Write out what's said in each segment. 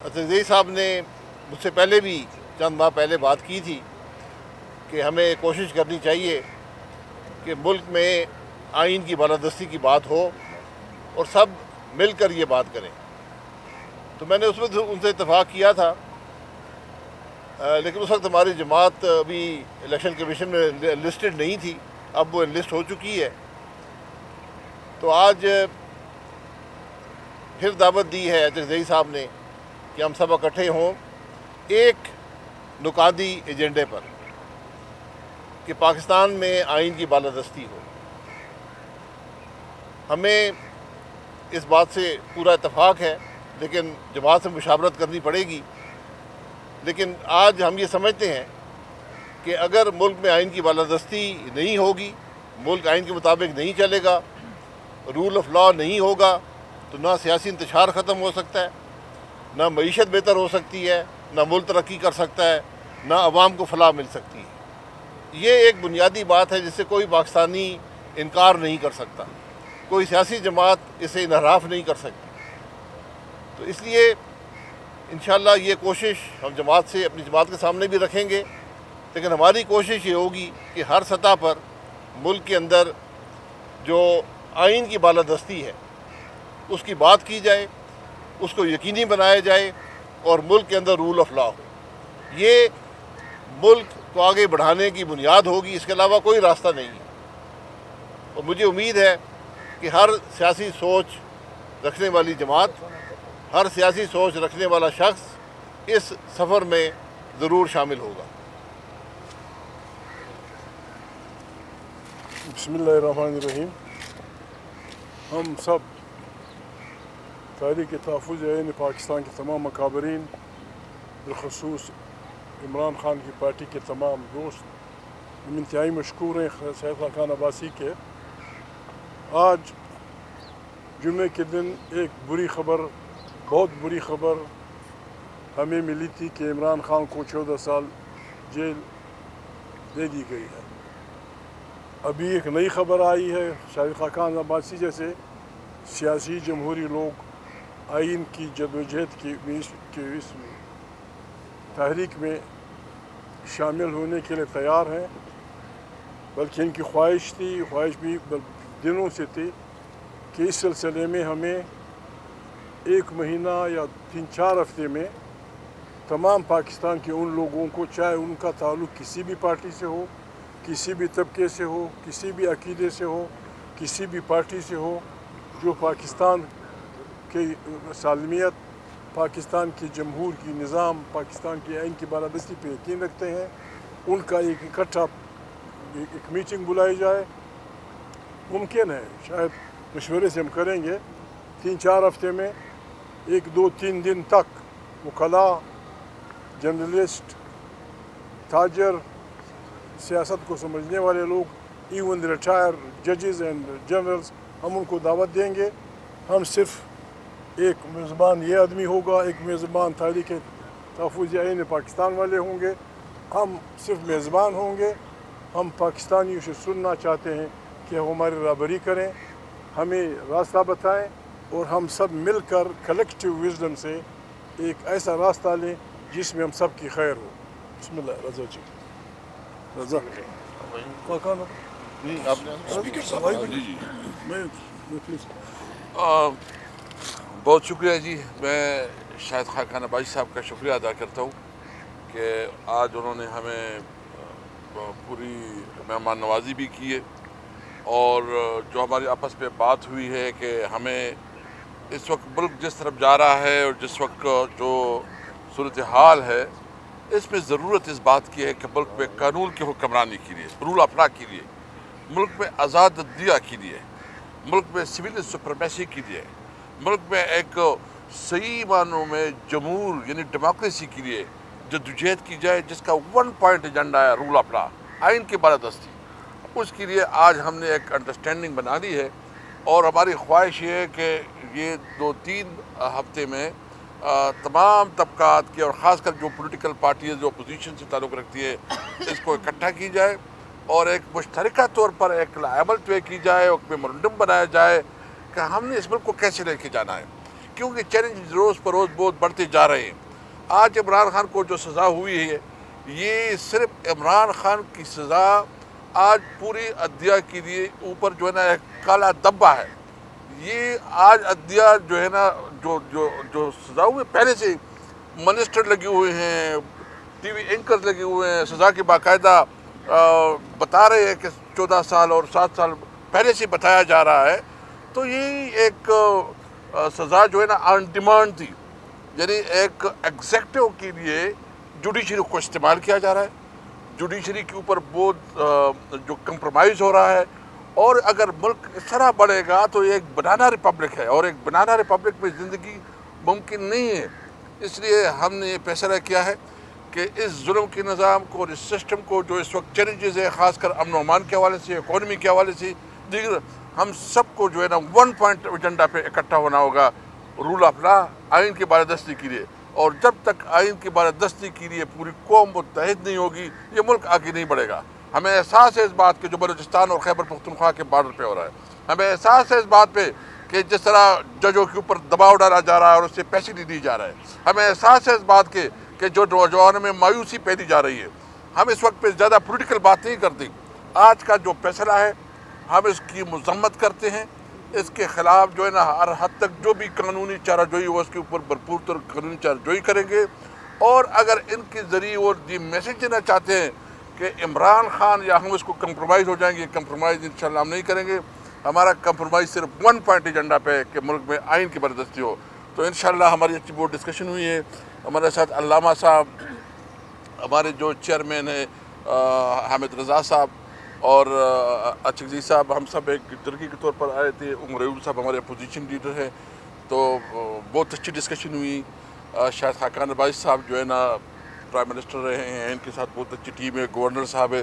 عزیز صاحب نے مجھ سے پہلے بھی چند ماہ پہلے بات کی تھی کہ ہمیں کوشش کرنی چاہیے کہ ملک میں آئین کی بالادستی کی بات ہو اور سب مل کر یہ بات کریں. تو میں نے اس وقت ان سے اتفاق کیا تھا، لیکن اس وقت ہماری جماعت ابھی الیکشن کمیشن میں لسٹڈ نہیں تھی. اب وہ انلسٹ ہو چکی ہے. تو آج پھر دعوت دی ہے عزیز صاحب نے کہ ہم سب اکٹھے ہوں ایک نکاتی ایجنڈے پر کہ پاکستان میں آئین کی بالادستی ہو. ہمیں اس بات سے پورا اتفاق ہے، لیکن جماعت سے مشاورت کرنی پڑے گی. لیکن آج ہم یہ سمجھتے ہیں کہ اگر ملک میں آئین کی بالادستی نہیں ہوگی، ملک آئین کے مطابق نہیں چلے گا، رول آف لا نہیں ہوگا، تو نہ سیاسی انتشار ختم ہو سکتا ہے، نہ معیشت بہتر ہو سکتی ہے، نہ ملک ترقی کر سکتا ہے، نہ عوام کو فلاح مل سکتی ہے. یہ ایک بنیادی بات ہے جس سے کوئی پاکستانی انکار نہیں کر سکتا، کوئی سیاسی جماعت اسے انحراف نہیں کر سکتی. تو اس لیے انشاءاللہ یہ کوشش ہم جماعت سے اپنی جماعت کے سامنے بھی رکھیں گے، لیکن ہماری کوشش یہ ہوگی کہ ہر سطح پر ملک کے اندر جو آئین کی بالادستی ہے اس کی بات کی جائے، اس کو یقینی بنایا جائے اور ملک کے اندر رول آف لا ہو. یہ ملک کو آگے بڑھانے کی بنیاد ہوگی، اس کے علاوہ کوئی راستہ نہیں ہے. اور مجھے امید ہے کہ ہر سیاسی سوچ رکھنے والی جماعت، ہر سیاسی سوچ رکھنے والا شخص اس سفر میں ضرور شامل ہوگا. بسم اللہ الرحمن الرحیم. ہم سب تحریک تحفظ آئین پاکستان کے تمام مکابرین، بالخصوص عمران خان کی پارٹی کے تمام دوست، ہم انتہائی مشکور ہیں سید خاقان عباسی کے. آج جمعے کے دن ایک بری خبر، بہت بری خبر ہمیں ملی تھی کہ عمران خان کو 14 سال جیل دے دی گئی ہے. ابھی ایک نئی خبر آئی ہے، شاہد خاقان عباسی جیسے سیاسی جمہوری لوگ آئین کی جدوجہد کی اس تحریک میں شامل ہونے کے لیے تیار ہیں. بلکہ ان کی خواہش بھی دنوں سے تھی کہ اس سلسلے میں ہمیں 1 مہینہ یا 3-4 ہفتے میں تمام پاکستان کے ان لوگوں کو، چاہے ان کا تعلق کسی بھی پارٹی سے ہو، کسی بھی طبقے سے ہو، کسی بھی عقیدے سے ہو، کسی بھی پارٹی سے ہو، جو پاکستان کی سالمیت، پاکستان کی جمہور کی نظام، پاکستان کی آئین کی بالادستی پہ یقین رکھتے ہیں، ان کا ایک اکٹھا ایک میٹنگ بلائی جائے. ممکن ہے، شاید مشورے سے ہم کریں گے 3-4 ہفتے میں 1-2-3 دن تک وکلاء، جرنلسٹ، تاجر، سیاست کو سمجھنے والے لوگ، ایون ریٹائر ججز اینڈ جنرلز، ہم ان کو دعوت دیں گے. ہم صرف ایک میزبان یہ آدمی ہوگا، ایک میزبان تحریک تحفظ آئین پاکستان والے ہوں گے. ہم صرف میزبان ہوں گے. ہم پاکستانیوں سے سننا چاہتے ہیں کہ وہ ہماری رہبری کریں، ہمیں راستہ بتائیں، اور ہم سب مل کر کلیکٹیو وزڈم سے ایک ایسا راستہ لیں جس میں ہم سب کی خیر ہو. بسم اللہ. رضا جی، رضا خاقان بہت شکریہ جی. میں شاہد خاقان عباسی صاحب کا شکریہ ادا کرتا ہوں کہ آج انہوں نے ہمیں پوری مہمان نوازی بھی کی ہے، اور جو ہماری آپس میں بات ہوئی ہے کہ ہمیں اس وقت ملک جس طرف جا رہا ہے اور جس وقت جو صورتحال ہے، اس میں ضرورت اس بات کی ہے کہ ملک میں قانون کی حکمرانی کے لیے، رول آف لا کے لیے، ملک میں آزاد عدلیہ کے لیے، ملک میں سول سپریمیسی کے لیے، ملک میں ایک صحیح معنوں میں جمہور یعنی ڈیموکریسی کے لیے جدوجہد کی جائے، جس کا 1 پوائنٹ ایجنڈا ہے رول آف لا، آئین کی بالادستی. اس کے لیے آج ہم نے ایک انڈرسٹینڈنگ بنا لی ہے، اور ہماری خواہش یہ ہے کہ یہ 2-3 ہفتے میں تمام طبقات کے، اور خاص کر جو پولیٹیکل پارٹیز جو اپوزیشن سے تعلق رکھتی ہے، اس کو اکٹھا کی جائے اور ایک مشترکہ طور پر ایک عمل طے کی جائے، ایک میمورنڈم بنایا جائے کہ ہم نے اس ملک کو کیسے لے کے جانا ہے. کیونکہ چیلنج روز پر روز بہت بڑھتے جا رہے ہیں. آج عمران خان کو جو سزا ہوئی ہے یہ صرف عمران خان کی سزا آج پوری عدلیہ کے لیے اوپر جو ہے نا ایک کالا دبا ہے. یہ آج عدلیہ جو ہے نا جو سزا ہوئے پہلے سے منسٹر لگے ہوئے ہیں, ٹی وی اینکر لگے ہوئے ہیں, سزا کے باقاعدہ بتا رہے ہیں کہ 14 سال اور 7 سال پہلے سے بتایا جا رہا ہے. تو یہ ایک سزا جو ہے نا آن ڈیمانڈ تھی, یعنی ایک ایگزیکٹو کے لیے جوڈیشری کو استعمال کیا جا رہا ہے. جوڈیشری کے اوپر بہت جو کمپرومائز ہو رہا ہے, اور اگر ملک اس طرح بڑھے گا تو یہ ایک بنانا ریپبلک ہے, اور ایک بنانا ریپبلک میں زندگی ممکن نہیں ہے. اس لیے ہم نے یہ فیصلہ کیا ہے کہ اس ظلم کے نظام کو اور اس سسٹم کو جو اس وقت چیلنجز ہے, خاص کر امن و امان کے حوالے سے, اکانومی کے حوالے سے, دیگر, ہم سب کو جو ہے نا 1 پوائنٹ ایجنڈا پہ اکٹھا ہونا ہوگا, رول آف لا, آئین کی بالادستی کے لیے. اور جب تک آئین کی بالادستی کے لیے پوری قوم متحد نہیں ہوگی یہ ملک آگے نہیں بڑھے گا. ہمیں احساس ہے اس بات کے جو بلوچستان اور خیبر پختونخوا کے بارڈر پہ ہو رہا ہے. ہمیں احساس ہے اس بات پہ کہ جس طرح ججوں کے اوپر دباؤ ڈالا جا رہا ہے اور اس سے پیسے نہیں دی جا رہا ہے. ہمیں احساس ہے اس بات کے کہ جو نوجوانوں میں مایوسی پیدا جا رہی ہے. ہم اس وقت پہ زیادہ پولیٹیکل بات نہیں کرتے. آج کا جو فیصلہ ہے ہم اس کی مذمت کرتے ہیں. اس کے خلاف جو ہے نا ہر حد تک جو بھی قانونی چارہ جوئی ہو اس کے اوپر بھرپور طور قانونی چارہ جوئی کریں گے. اور اگر ان کے ذریعے وہ یہ میسیج دینا چاہتے ہیں کہ عمران خان یا ہم اس کو کمپرومائز ہو جائیں گے, کمپرومائز انشاءاللہ ہم نہیں کریں گے. ہمارا کمپرومائز صرف 1 پوائنٹ ایجنڈا پہ ہے کہ ملک میں آئین کی بالادستی ہو. تو انشاءاللہ ہماری اچھی بہت ڈسکشن ہوئی ہے. ہمارے ساتھ علامہ صاحب, ہمارے جو چیئرمین ہیں حامد رضا صاحب اور اچکزئی صاحب, ہم سب ایک ترکی کے طور پر آئے تھے. عمر ایوب صاحب ہمارے اپوزیشن لیڈر ہیں. تو بہت اچھی ڈسکشن ہوئی. شاہد خاقان عباسی صاحب جو ہے نا پرائم منسٹر رہے ہیں, ان کے ساتھ بہت اچھی ٹیم ہے. گورنر صاحب ہے,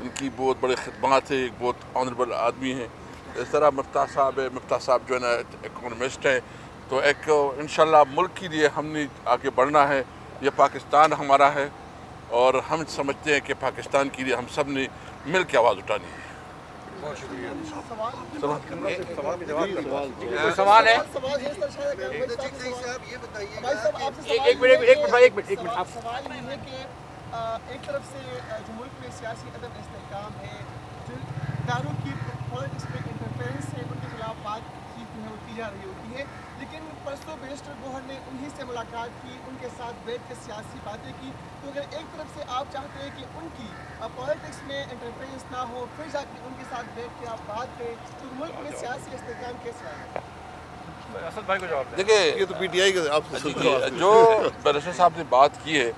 ان کی بہت بڑے خدمات ہیں, ایک بہت آنریبل آدمی ہیں. اس طرح مفتاح صاحب ہے, مفتاح صاحب جو ہے نا اکانومسٹ ہیں. تو ایک انشاءاللہ ملک کے لیے ہم نے آگے بڑھنا ہے. یہ پاکستان ہمارا ہے اور ہم سمجھتے ہیں کہ پاکستان کے لیے ہم سب نے مل کے آواز اٹھانی ہے. بہت شکریہ. سوال ہے ایک منٹ آپ سوال یہ ہے کہ ایک طرف سے جو ملک میں سیاسی عدم استحکام ہے, جو اداروں کی پالیٹکس میں انٹرفیرنس سے ان کے خلاف بات کی جا رہی ہوتی ہے, لیکن پرسوں بیرسٹر گوہر نے انہی سے ملاقات کی, ان کے ساتھ بیٹھ کے سیاسی باتیں کی. تو اگر ایک طرف سے آپ چاہتے ہیں کہ ان کی پالیٹکس میں انٹرفیرنس نہ ہو, پھر جا کے ان کے ساتھ بیٹھ کے آپ بات کریں, تو ملک میں سیاسی استحکام کیسے آئے گا؟ اسد بھائی کو جواب دیں. دیکھیں, یہ تو پی ٹی آئی کے آپ سے جو بیرسٹر صاحب نے بات کی ہے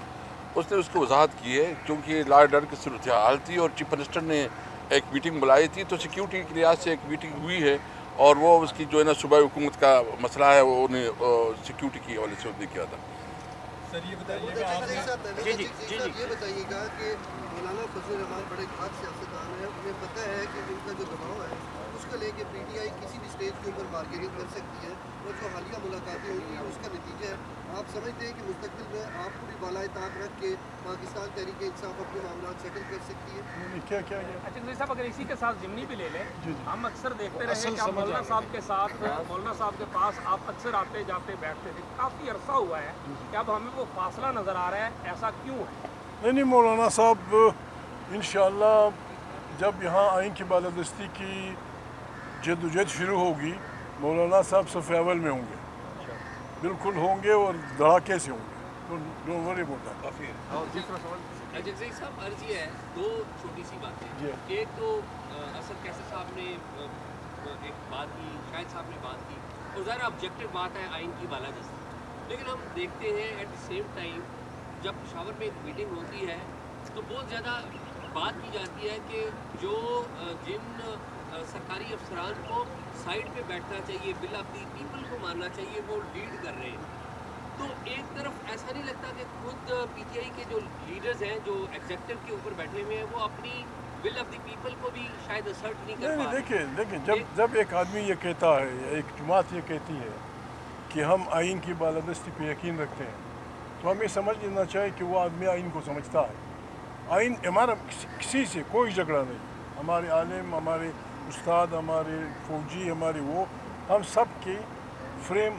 اس نے اس کو وضاحت کی ہے, کیونکہ لا اینڈ آرڈر کی صورتحال تھی اور چیف منسٹر نے ایک میٹنگ بلائی تھی. تو سیکیورٹی کے لحاظ سے ایک میٹنگ ہوئی ہے اور وہ اس کی جو ہے نا صوبائی حکومت کا مسئلہ ہے, وہ انہیں سیکیورٹی کی حوالے سے انہوں نے کیا تھا. سر یہ بتائیے گا آپ نے یہ بتائیے گا کہ مولانا فضل الرحمان بڑے خاص سیاستدان ہیں, انہیں پتہ ہے کہ ان کا جو دباؤ ہے اس کو لے کے پی ٹی آئی کسی بھی اسٹیج کے اوپر بارگیننگ کر سکتی ہے, اور جو حالیہ ملاقاتیں ہوئی ہیں اس کا نتیجہ ہے. آپ سمجھتے ہیں کہ مستقبل میں آپ پوری بالائے طاق رکھ کے پاکستان تحریک انصاف اپنے معاملات سیٹل کر سکتی ہے؟ کیا اچھا صاحب, اگر اسی کے ساتھ ضمنی بھی لے لیں, ہم اکثر دیکھتے رہے کہ مولانا صاحب کے ساتھ, مولانا صاحب کے پاس آپ اکثر آتے جاتے بیٹھتے تھے. کافی عرصہ ہوا ہے کہ اب ہمیں وہ فاصلہ نظر آ رہا ہے, ایسا کیوں ہے؟ نہیں, مولانا صاحب انشاءاللہ جب یہاں آئین کی بالادستی کی جد و جہد شروع ہوگی, مولانا صاحب صف اول میں ہوں گے, بالکل ہوں گے, اور دھڑاکے سے ہوں گے. Don't worry about that. اجکزئی صاحب, عرض یہ ہے, 2 چھوٹی سی باتیں. ایک تو اسد کیسر صاحب نے ایک بات کی, شاہد صاحب نے بات کی, اور ظاہر آبجیکٹو بات ہے آئین کی بالادستی. لیکن ہم دیکھتے ہیں ایٹ دی سیم ٹائم جب پشاور میں ایک میٹنگ ہوتی ہے تو بہت زیادہ بات کی جاتی ہے کہ جو جن سرکاری افسران کو سائڈ پہ بیٹھنا چاہیے, بل آف دی پیپل کو ماننا چاہیے, وہ لیڈ کر رہے ہیں. تو ایک طرف ایسا نہیں لگتا کہ خود پی ٹی آئی کے جو لیڈرز ہیں جو ایگزیکٹو کے اوپر بیٹھے ہوئے ہیں وہ اپنی ول آف دی پیپل کو بھی شاید اسرٹ نہیں کر پا رہے؟ دیکھیں, جب ایک آدمی یہ کہتا ہے یا ایک جماعت یہ کہتی ہے کہ ہم آئین کی بالادستی پہ یقین رکھتے ہیں, تو ہمیں سمجھ لینا چاہیے کہ وہ آدمی آئین کو سمجھتا ہے. آئین ہمارا کسی سے کوئی جھگڑا نہیں. ہمارے عالم, ہمارے استاد, ہمارے فوجی, ہمارے وہ, ہم سب کی فریم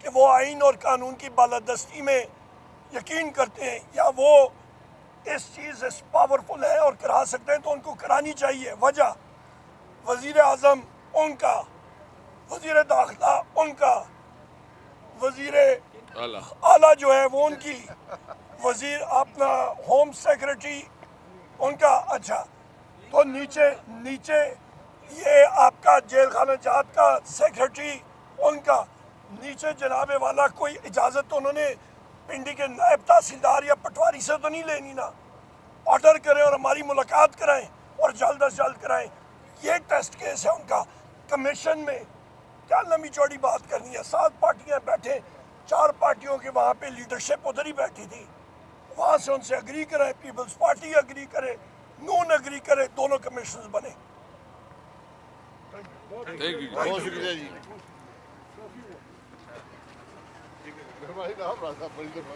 کہ وہ آئین اور قانون کی بالادستی میں یقین کرتے ہیں یا وہ اس چیز اس پاورفل ہے اور کرا سکتے ہیں تو ان کو کرانی چاہیے. وجہ وزیر اعظم ان کا، وزیر داخلہ ان کا، وزیر اعلیٰ جو ہے وہ ان کی، وزیر اپنا ہوم سیکرٹری ان کا. اچھا تو نیچے یہ آپ کا جیل خانہ جات کا سیکرٹری ان کا، نیچے جناب والا کوئی اجازت تو انہوں نے پنڈی کے نائب تحصیلدار یا پٹواری سے تو نہیں لینی نا. آرڈر کریں اور ہماری ملاقات کرائیں اور جلد از جلد کرائیں. یہ ٹیسٹ کیس ہے ان کا. کمیشن میں کیا لمبی چوڑی بات کرنی ہے؟ 7 پارٹیاں بیٹھے، 4 پارٹیوں کے وہاں پہ لیڈرشپ ادھر ہی بیٹھی تھی، وہاں سے ان سے اگری کریں، پیپلز پارٹی اگری کرے، نون اگری کرے، دونوں کمیشنز بنے. بہت شکریہ جی. مہربانی صاحب، راستہ بڑی دفعہ